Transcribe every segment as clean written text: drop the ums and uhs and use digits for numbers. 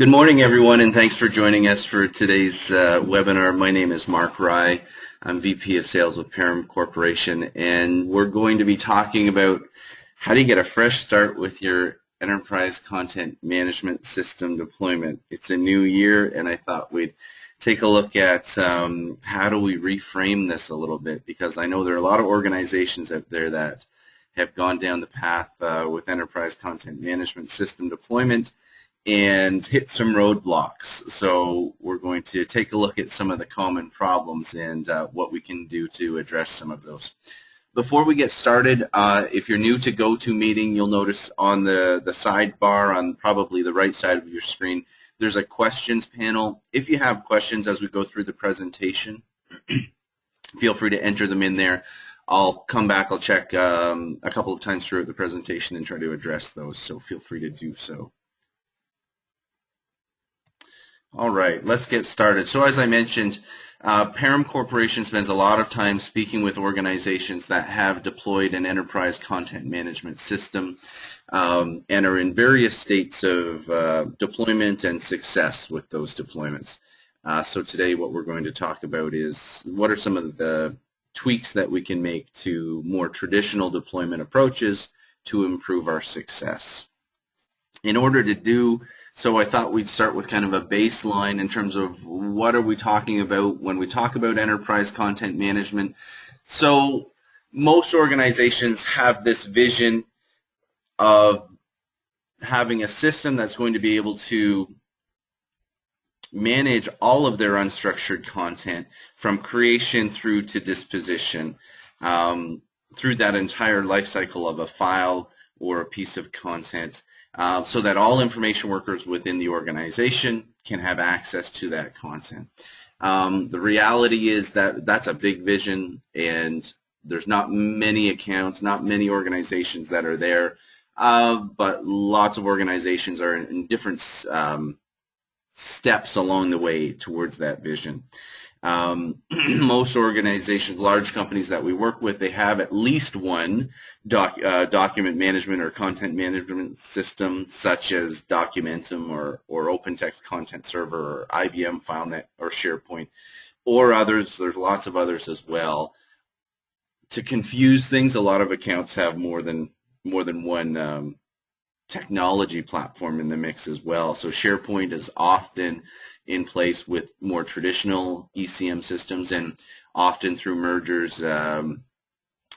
Good morning, everyone, and thanks for joining us for today's webinar. My name is Mark Rye. I'm VP of Sales with Param Corporation, and we're going to be talking about how do you get a fresh start with your enterprise content management system deployment. It's a new year, and I thought we'd take a look at how do we reframe this a little bit, because I know there are a lot of organizations out there that have gone down the path with enterprise content management system deployment and hit some roadblocks. So we're going to take a look at some of the common problems and what we can do to address some of those. Before we get started, if you're new to GoToMeeting, you'll notice on the sidebar on probably the right side of your screen, there's a questions panel. If you have questions as we go through the presentation, feel free to enter them in there. I'll come back, I'll check a couple of times throughout the presentation and try to address those, so feel free to do so. All right, let's get started. So as I mentioned, Param Corporation spends a lot of time speaking with organizations that have deployed an enterprise content management system and are in various states of deployment and success with those deployments. So today what we're going to talk about is what are some of the tweaks that we can make to more traditional deployment approaches to improve our success. In order to do so, I thought we'd start with kind of a baseline in terms of what are we talking about when we talk about enterprise content management. So most organizations have this vision of having a system that's going to be able to manage all of their unstructured content from creation through to disposition through that entire life cycle of a file or a piece of content. So that all information workers within the organization can have access to that content. The reality is that that's a big vision, and there's not many accounts, not many organizations that are there, but lots of organizations are in different steps along the way towards that vision. Most organizations, large companies that we work with, they have at least one document management or content management system, such as Documentum or OpenText Content Server or IBM FileNet or SharePoint, or others. There's lots of others as well. To confuse things, a lot of accounts have more than one technology platform in the mix as well. So SharePoint is often in place with more traditional ECM systems, and often through mergers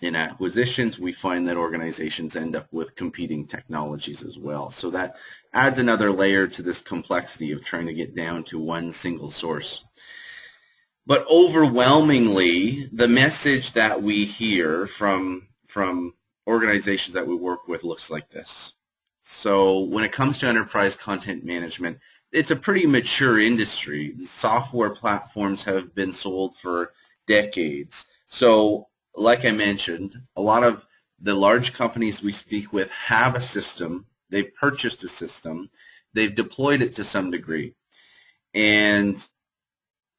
and acquisitions, we find that organizations end up with competing technologies as well. So that adds another layer to this complexity of trying to get down to one single source. But overwhelmingly, the message that we hear from organizations that we work with looks like this. So when it comes to enterprise content management, it's a pretty mature industry. The software platforms have been sold for decades. So like I mentioned, a lot of the large companies we speak with have a system. They've purchased a system. They've deployed it to some degree. And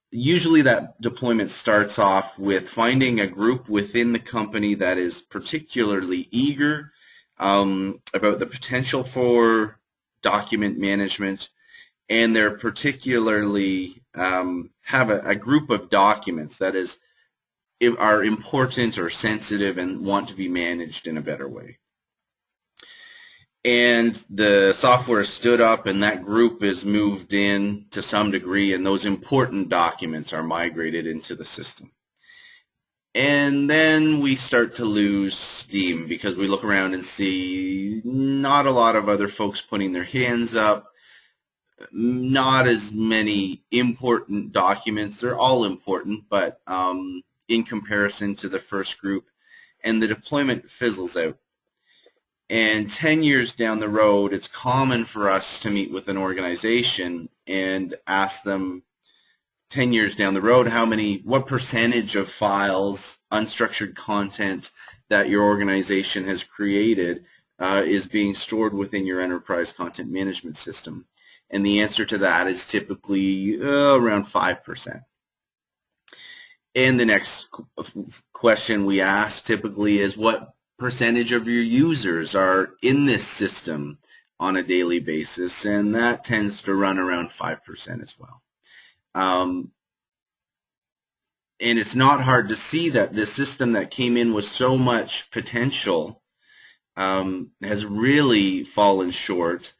usually that deployment starts off with finding a group within the company that is particularly eager about the potential for document management, and they're particularly have a group of documents that are important or sensitive and want to be managed in a better way. And the software is stood up, and that group is moved in to some degree, and those important documents are migrated into the system. And then we start to lose steam because we look around and see not a lot of other folks putting their hands up, not as many important documents. They're all important, but in comparison to the first group, and the deployment fizzles out. And 10 years down the road, it's common for us to meet with an organization and ask them 10 years down the road, what percentage of files, unstructured content that your organization has created is being stored within your enterprise content management system. And the answer to that is typically around 5%. And the next question we ask typically is, what percentage of your users are in this system on a daily basis, and that tends to run around 5% as well. And it's not hard to see that this system that came in with so much potential has really fallen short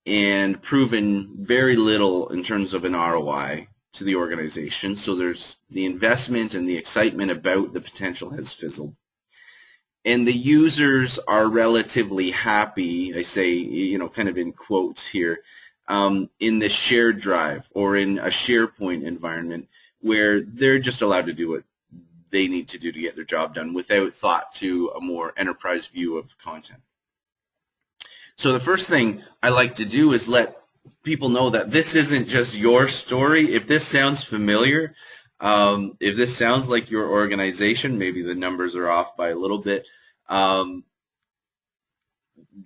and proven very little in terms of an ROI to the organization. So there's the investment and the excitement about the potential has fizzled. And the users are relatively happy, I say, you know, kind of in quotes here, in the shared drive or in a SharePoint environment where they're just allowed to do what they need to do to get their job done without thought to a more enterprise view of content. So the first thing I like to do is let people know that this isn't just your story. If this sounds familiar, if this sounds like your organization, maybe the numbers are off by a little bit,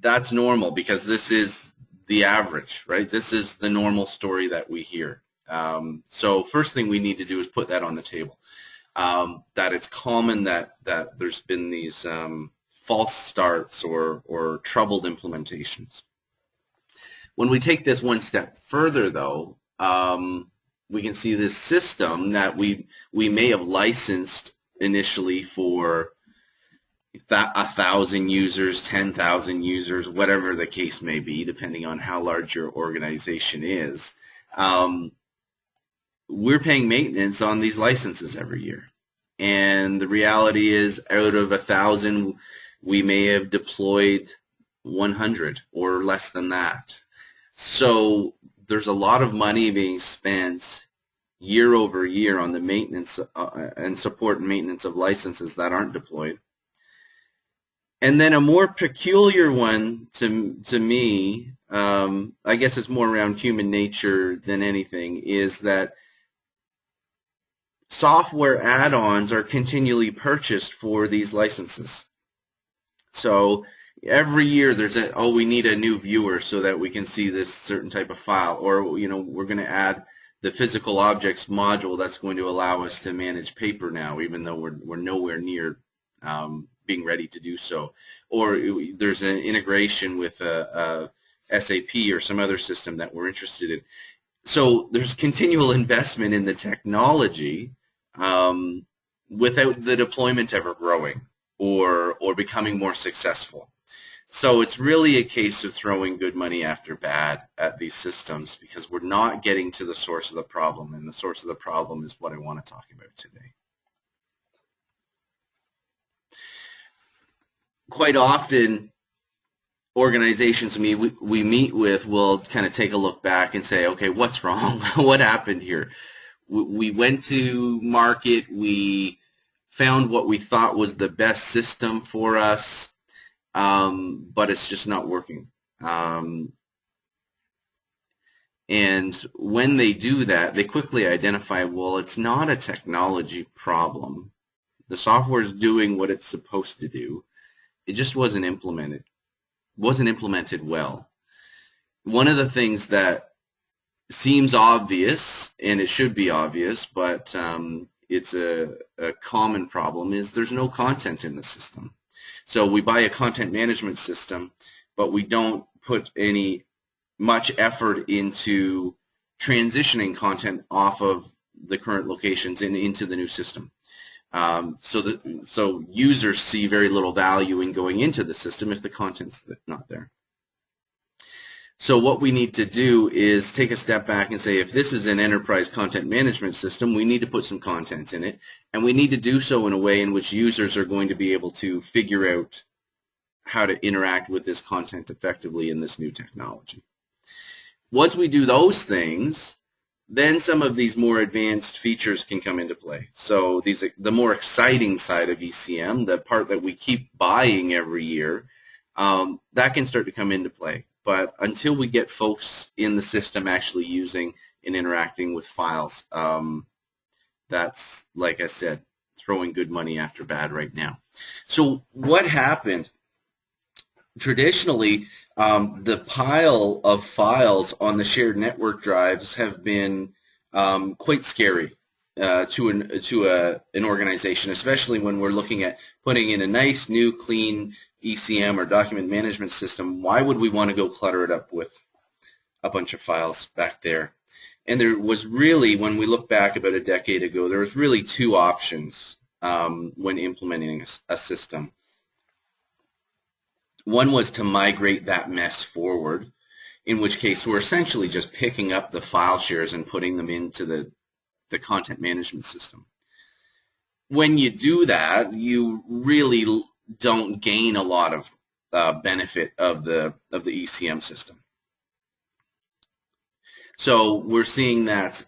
that's normal because this is the average, right? This is the normal story that we hear. So first thing we need to do is put that on the table, that it's common that there's been these false starts or troubled implementations. When we take this one step further, though, we can see this system that we may have licensed initially for 1,000 users, 10,000 users, whatever the case may be, depending on how large your organization is. We're paying maintenance on these licenses every year. And the reality is, out of 1,000, we may have deployed 100 or less than that. So there's a lot of money being spent year over year on the maintenance and support and maintenance of licenses that aren't deployed. And then a more peculiar one to me, I guess it's more around human nature than anything, is that software add-ons are continually purchased for these licenses. So every year there's we need a new viewer so that we can see this certain type of file, or, you know, we're going to add the physical objects module that's going to allow us to manage paper now, even though we're nowhere near being ready to do so. Or there's an integration with a SAP or some other system that we're interested in. So there's continual investment in the technology without the deployment ever growing or becoming more successful. So it's really a case of throwing good money after bad at these systems because we're not getting to the source of the problem, and the source of the problem is what I want to talk about today. Quite often, organizations we meet with will kind of take a look back and say, okay, what's wrong? What happened here? We went to market, we found what we thought was the best system for us, but it's just not working. And when they do that, they quickly identify, well, it's not a technology problem. The software is doing what it's supposed to do. It just wasn't implemented well. One of the things that seems obvious, and it should be obvious, but it's a common problem, is there's no content in the system. So we buy a content management system, but we don't put much effort into transitioning content off of the current locations and into the new system. So users see very little value in going into the system if the content's not there. So what we need to do is take a step back and say, if this is an enterprise content management system, we need to put some content in it, and we need to do so in a way in which users are going to be able to figure out how to interact with this content effectively in this new technology. Once we do those things, then some of these more advanced features can come into play. So the more exciting side of ECM, the part that we keep buying every year, that can start to come into play. But until we get folks in the system actually using and interacting with files, that's, like I said, throwing good money after bad right now. So what happened? Traditionally, the pile of files on the shared network drives have been quite scary to an organization, especially when we're looking at putting in a nice, new, clean ECM or document management system, why would we want to go clutter it up with a bunch of files back there? And there was really, when we look back about a decade ago, there was really two options when implementing a system. One was to migrate that mess forward, in which case we're essentially just picking up the file shares and putting them into the content management system. When you do that, you really don't gain a lot of benefit of the ECM system. So we're seeing that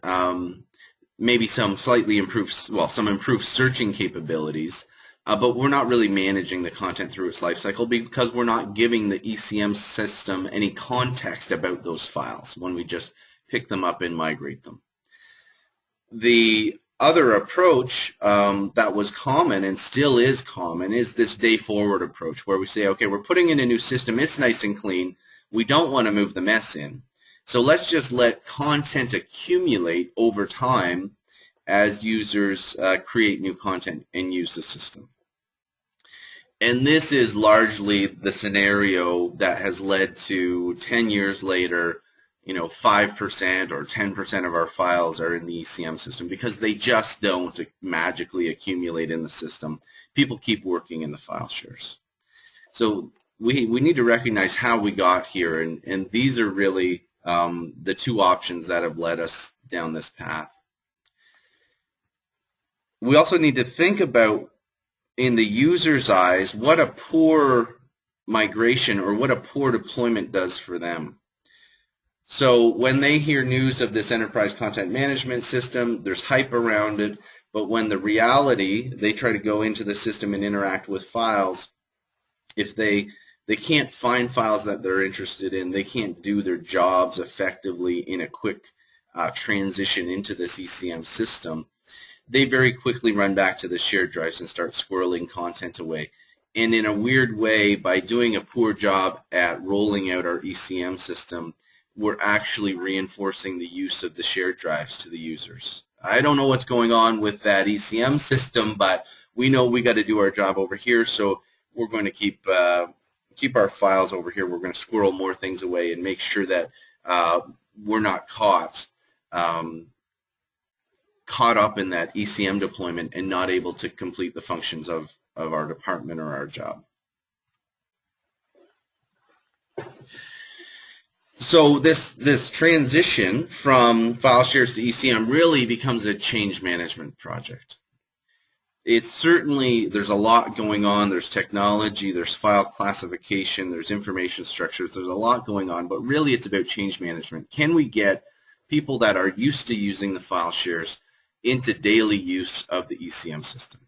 maybe some slightly improved, well, some improved searching capabilities, but we're not really managing the content through its life cycle because we're not giving the ECM system any context about those files when we just pick them up and migrate them. The other approach that was common and still is common is this day forward approach, where we say, okay, we're putting in a new system, it's nice and clean, we don't want to move the mess in. So let's just let content accumulate over time as users create new content and use the system. And this is largely the scenario that has led to 10 years later, 5% or 10% of our files are in the ECM system because they just don't magically accumulate in the system. People keep working in the file shares. So we need to recognize how we got here, and these are really the two options that have led us down this path. We also need to think about, in the user's eyes, what a poor migration or what a poor deployment does for them. So when they hear news of this enterprise content management system, there's hype around it, but when the reality, they try to go into the system and interact with files, if they can't find files that they're interested in, they can't do their jobs effectively in a quick transition into this ECM system, they very quickly run back to the shared drives and start squirreling content away. And in a weird way, by doing a poor job at rolling out our ECM system, we're actually reinforcing the use of the shared drives to the users. I don't know what's going on with that ECM system, but we know we got to do our job over here, so we're going to keep our files over here. We're going to squirrel more things away and make sure that we're not caught up in that ECM deployment and not able to complete the functions of our department or our job. So this transition from file shares to ECM really becomes a change management project. It's certainly, there's a lot going on. There's technology, there's file classification, there's information structures, there's a lot going on, but really it's about change management. Can we get people that are used to using the file shares into daily use of the ECM system?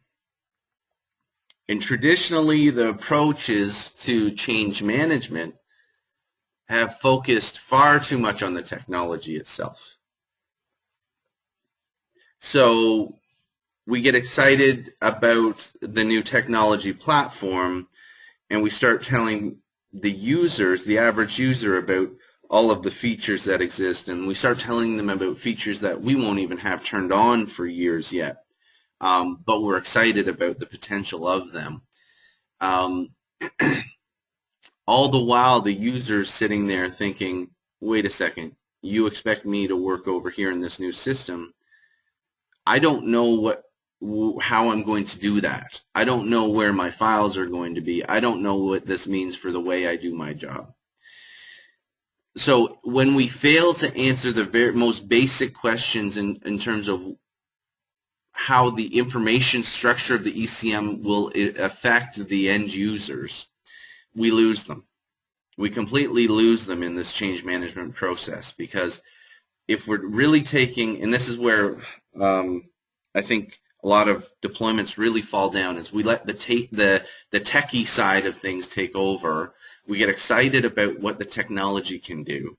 And traditionally, the approaches to change management have focused far too much on the technology itself. So we get excited about the new technology platform, and we start telling the users, the average user, about all of the features that exist, and we start telling them about features that we won't even have turned on for years yet, but we're excited about the potential of them. All the while, the user's sitting there thinking, wait a second, you expect me to work over here in this new system? I don't know how I'm going to do that. I don't know where my files are going to be. I don't know what this means for the way I do my job. So when we fail to answer the most basic questions in terms of how the information structure of the ECM will affect the end users, we lose them. We completely lose them in this change management process, because if we're really taking, and this is where I think a lot of deployments really fall down, is we let the techie side of things take over. We get excited about what the technology can do,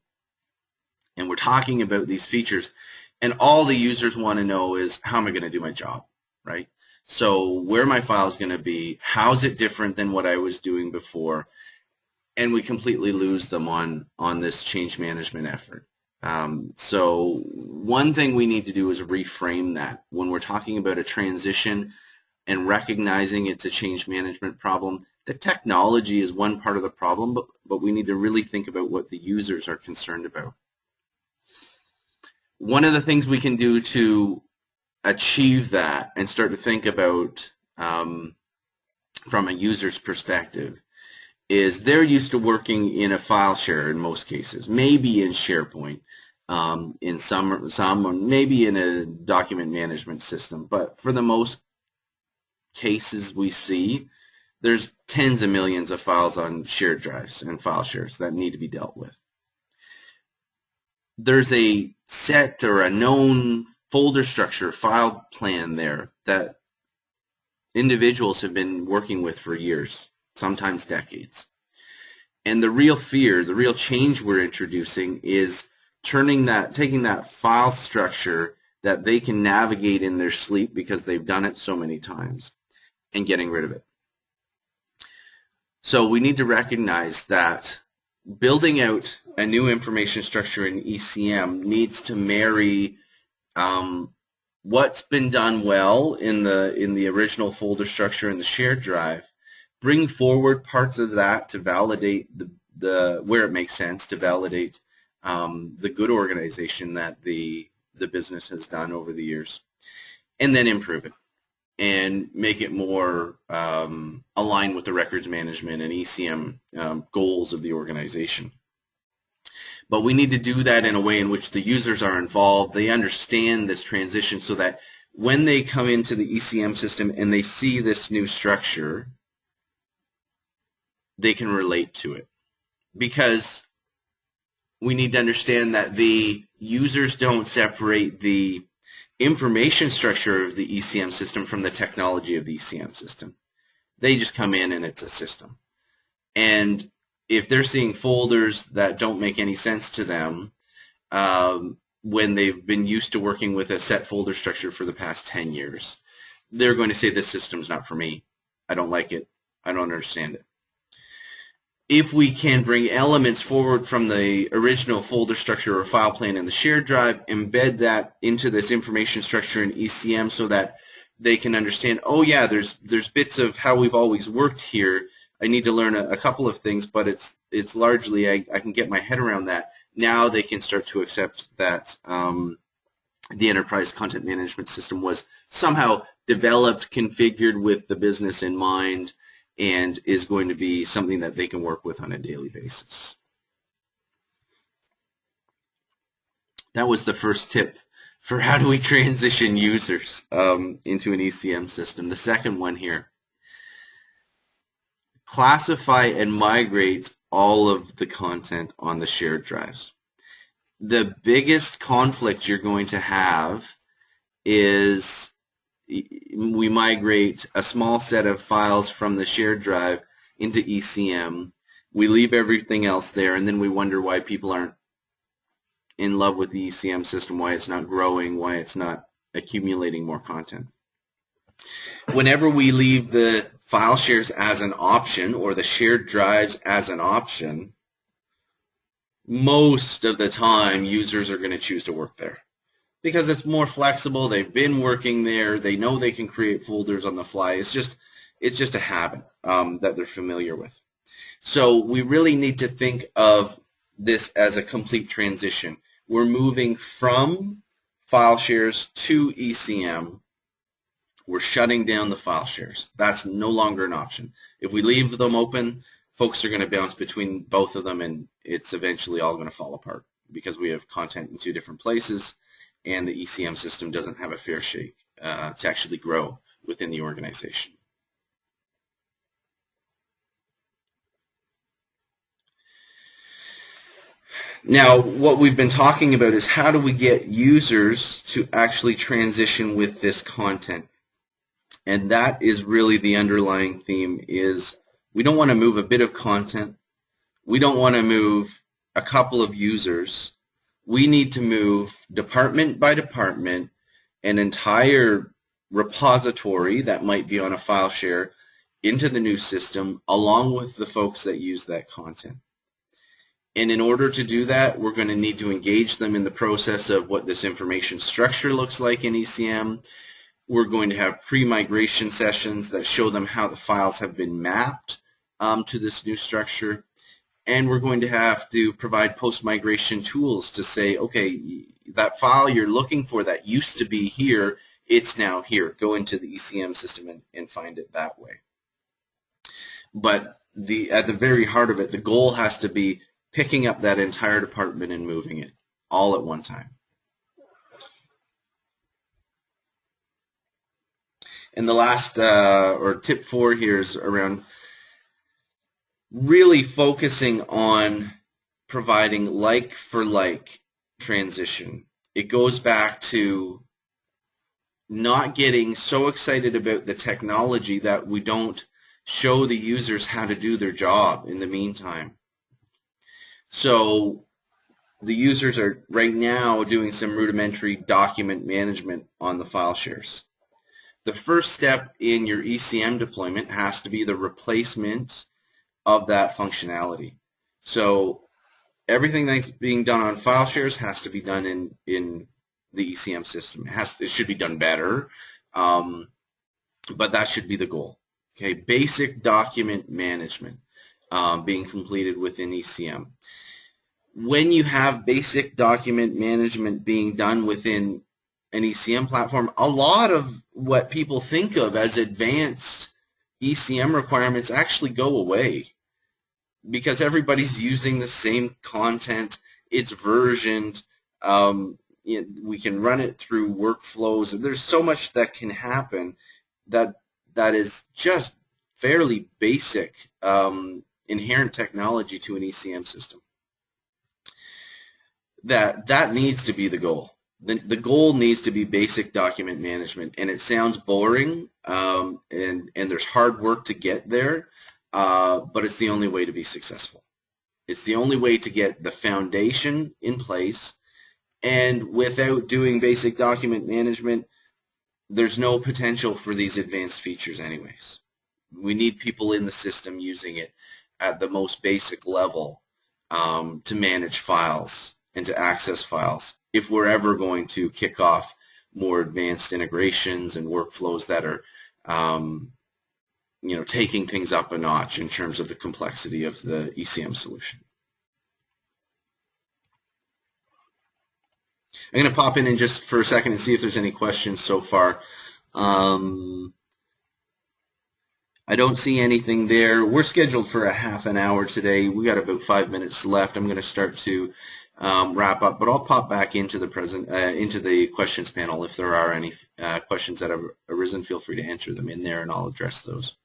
and we're talking about these features, and all the users want to know is, how am I going to do my job, right? So where are my files going to be? How is it different than what I was doing before? And we completely lose them on this change management effort. So one thing we need to do is reframe that. When we're talking about a transition and recognizing it's a change management problem, The technology is one part of the problem, but we need to really think about what the users are concerned about. One of the things we can do to achieve that and start to think about from a user's perspective is they're used to working in a file share in most cases, maybe in SharePoint, in some maybe in a document management system, but for the most cases we see, there's tens of millions of files on shared drives and file shares that need to be dealt with. There's a set or a known folder structure, file plan there that individuals have been working with for years, sometimes decades. And the real fear, the real change we're introducing is taking that file structure that they can navigate in their sleep because they've done it so many times and getting rid of it. So we need to recognize that building out a new information structure in ECM needs to marry what's been done well in the original folder structure in the shared drive, bring forward parts of that to validate the where it makes sense, to validate the good organization that the business has done over the years, and then improve it and make it more aligned with the records management and ECM goals of the organization. But we need to do that in a way in which the users are involved, they understand this transition, so that when they come into the ECM system and they see this new structure, they can relate to it. Because we need to understand that the users don't separate the information structure of the ECM system from the technology of the ECM system. They just come in and it's a system. And if they're seeing folders that don't make any sense to them when they've been used to working with a set folder structure for the past 10 years, they're going to say, this system's not for me. I don't like it. I don't understand it. If we can bring elements forward from the original folder structure or file plan in the shared drive, embed that into this information structure in ECM so that they can understand, oh yeah, there's bits of how we've always worked here. I need to learn a couple of things, but it's largely, I can get my head around that. Now they can start to accept that the enterprise content management system was somehow developed, configured with the business in mind, and is going to be something that they can work with on a daily basis. That was the first tip for how do we transition users into an ECM system. The second one here, classify and migrate all of the content on the shared drives. The biggest conflict you're going to have is we migrate a small set of files from the shared drive into ECM. We leave everything else there, and then we wonder why people aren't in love with the ECM system, why it's not growing, why it's not accumulating more content. Whenever we leave the file shares as an option or the shared drives as an option, most of the time users are going to choose to work there because it's more flexible. They've been working there. They know they can create folders on the fly. It's just a habit that they're familiar with. So we really need to think of this as a complete transition. We're moving from file shares to ECM. We're shutting down the file shares. That's no longer an option. If we leave them open, folks are going to bounce between both of them, and it's eventually all going to fall apart because we have content in two different places, and the ECM system doesn't have a fair shake to actually grow within the organization. Now, what we've been talking about is how do we get users to actually transition with this content? And that is really the underlying theme, is we don't want to move a bit of content. We don't want to move a couple of users. We need to move department by department an entire repository that might be on a file share into the new system along with the folks that use that content. And in order to do that, we're going to need to engage them in the process of what this information structure looks like in ECM. We're going to have pre-migration sessions that show them how the files have been mapped to this new structure. And we're going to have to provide post-migration tools to say, okay, that file you're looking for that used to be here, it's now here. Go into the ECM system and find it that way. But at the very heart of it, the goal has to be picking up that entire department and moving it all at one time. And the last, or tip 4 here, is around really focusing on providing like for like transition. It goes back to not getting so excited about the technology that we don't show the users how to do their job in the meantime. So the users are right now doing some rudimentary document management on the file shares. The first step in your ECM deployment has to be the replacement of that functionality. So everything that's being done on file shares has to be done in the ECM system. It should be done better, but that should be the goal. Okay, basic document management being completed within ECM. When you have basic document management being done within an ECM platform, a lot of what people think of as advanced ECM requirements actually go away because everybody's using the same content. It's versioned. We can run it through workflows. There's so much that can happen that is just fairly basic inherent technology to an ECM system. That needs to be the goal. The goal needs to be basic document management, and it sounds boring, and there's hard work to get there, but it's the only way to be successful. It's the only way to get the foundation in place, and without doing basic document management, there's no potential for these advanced features anyways. We need people in the system using it at the most basic level to manage files and to access files if we're ever going to kick off more advanced integrations and workflows that are taking things up a notch in terms of the complexity of the ECM solution. I'm going to pop in just for a second and see if there's any questions so far. I don't see anything there. We're scheduled for a half an hour today. We got about 5 minutes left. I'm going to start to wrap up, but I'll pop back into the questions panel if there are any questions that have arisen. Feel free to enter them in there, and I'll address those.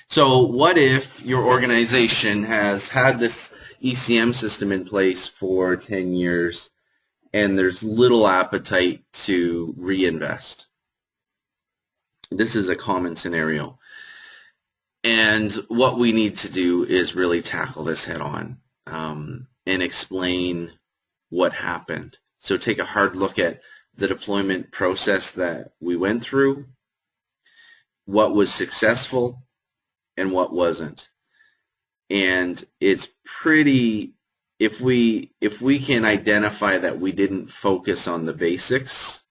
So what if your organization has had this ECM system in place for 10 years and there's little appetite to reinvest? This is a common scenario. And what we need to do is really tackle this head on and explain what happened. So take a hard look at the deployment process that we went through, what was successful, and what wasn't. And it's pretty, if we can identify that we didn't focus on the basics,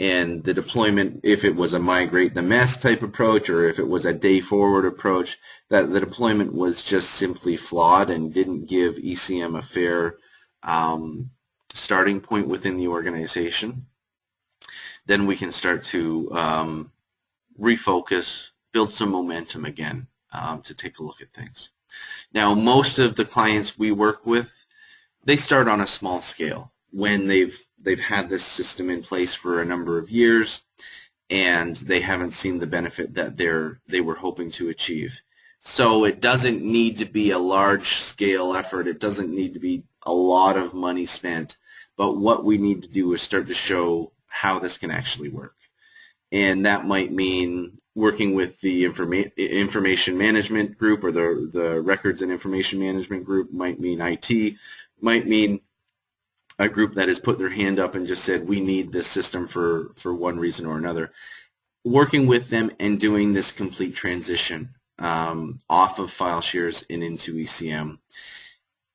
and the deployment, if it was a migrate the mess type approach or if it was a day forward approach, that the deployment was just simply flawed and didn't give ECM a fair starting point within the organization, then we can start to refocus, build some momentum again to take a look at things. Now, most of the clients we work with, they start on a small scale when they've had this system in place for a number of years and they haven't seen the benefit that they were hoping to achieve. So it doesn't need to be a large scale effort. It doesn't need to be a lot of money spent. But what we need to do is start to show how this can actually work. And that might mean working with the information management group or the records and information management group, might mean IT, might mean a group that has put their hand up and just said, we need this system for one reason or another. Working with them and doing this complete transition off of file shares and into ECM,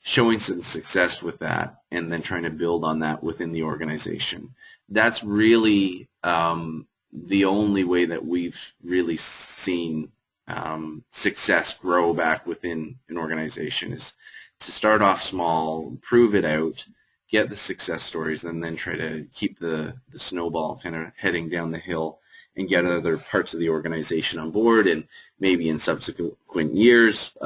showing some success with that, and then trying to build on that within the organization. That's really the only way that we've really seen success grow back within an organization is to start off small, prove it out, get the success stories, and then try to keep the snowball kind of heading down the hill and get other parts of the organization on board. And maybe in subsequent years,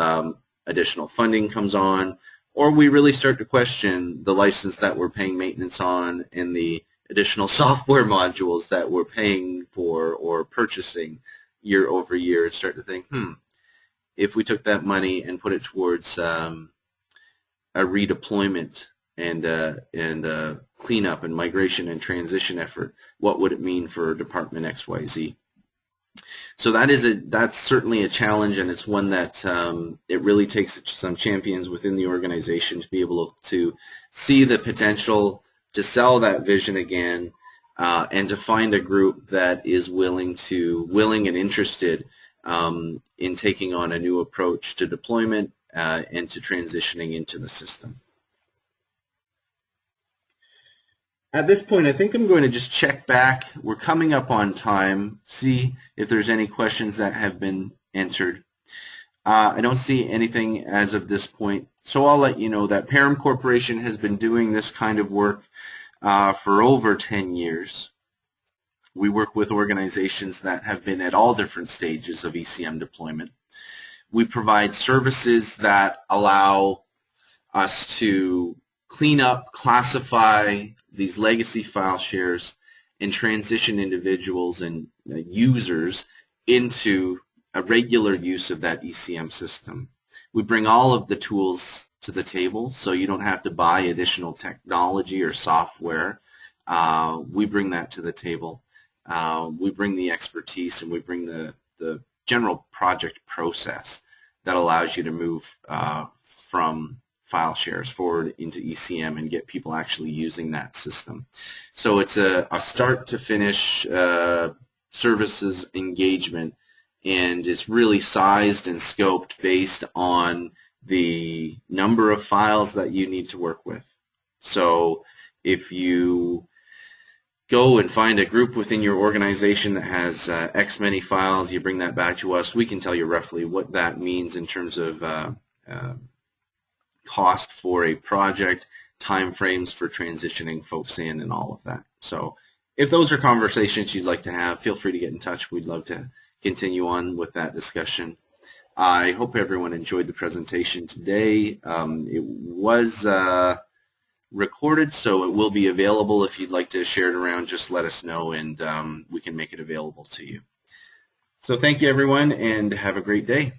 additional funding comes on, or we really start to question the license that we're paying maintenance on and the additional software modules that we're paying for or purchasing year over year, and start to think, if we took that money and put it towards a redeployment and cleanup and migration and transition effort, what would it mean for Department XYZ? So that's certainly a challenge, and it's one that it really takes some champions within the organization to be able to see the potential, to sell that vision again, and to find a group that is willing and interested in taking on a new approach to deployment and to transitioning into the system. At this point, I think I'm going to just check back. We're coming up on time. See if there's any questions that have been entered. I don't see anything as of this point, so I'll let you know that Param Corporation has been doing this kind of work for over 10 years. We work with organizations that have been at all different stages of ECM deployment. We provide services that allow us to clean up, classify these legacy file shares, and transition individuals and users into a regular use of that ECM system. We bring all of the tools to the table, so you don't have to buy additional technology or software. We bring that to the table. We bring the expertise, and we bring the general project process that allows you to move from file shares forward into ECM and get people actually using that system. So it's a start to finish services engagement, and it's really sized and scoped based on the number of files that you need to work with. So if you go and find a group within your organization that has X many files, you bring that back to us, we can tell you roughly what that means in terms of cost for a project, timeframes for transitioning folks in, and all of that. So if those are conversations you'd like to have, feel free to get in touch. We'd love to continue on with that discussion. I hope everyone enjoyed the presentation today. It was recorded, so it will be available. If you'd like to share it around, just let us know, and we can make it available to you. So thank you, everyone, and have a great day.